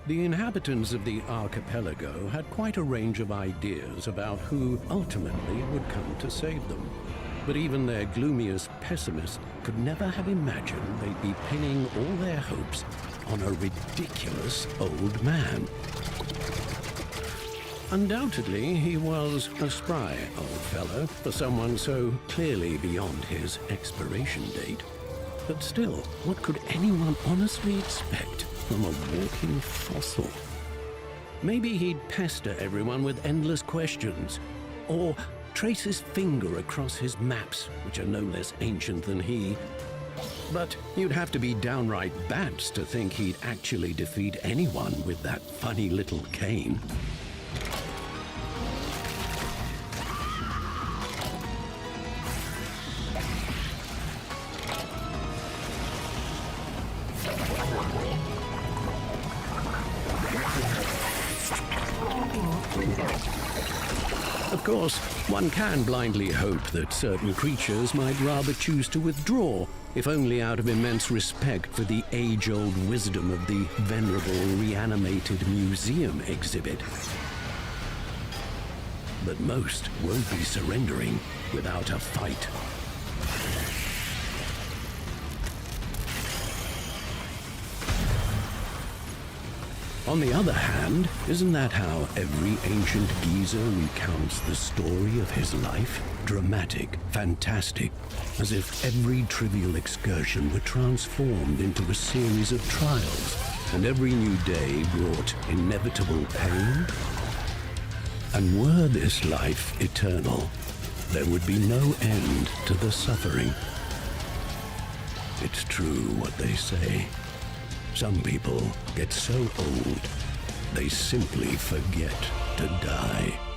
The inhabitants of the archipelago had quite a range of ideas about who ultimately would come to save them. But even their gloomiest pessimists could never have imagined they'd be pinning all their hopes on a ridiculous old man. Undoubtedly, he was a spry old fellow for someone so clearly beyond his expiration date. But still, what could anyone honestly expect from a walking fossil? Maybe he'd pester everyone with endless questions, or trace his finger across his maps, which are no less ancient than he. But you'd have to be downright bats to think he'd actually defeat anyone with that funny little cane. Of course, one can blindly hope that certain creatures might rather choose to withdraw, if only out of immense respect for the age-old wisdom of the venerable reanimated museum exhibit. But most won't be surrendering without a fight. On the other hand, isn't that how every ancient geezer recounts the story of his life? Dramatic, fantastic, as if every trivial excursion were transformed into a series of trials, and every new day brought inevitable pain? And were this life eternal, there would be no end to the suffering. It's true what they say. Some people get so old, they simply forget to die.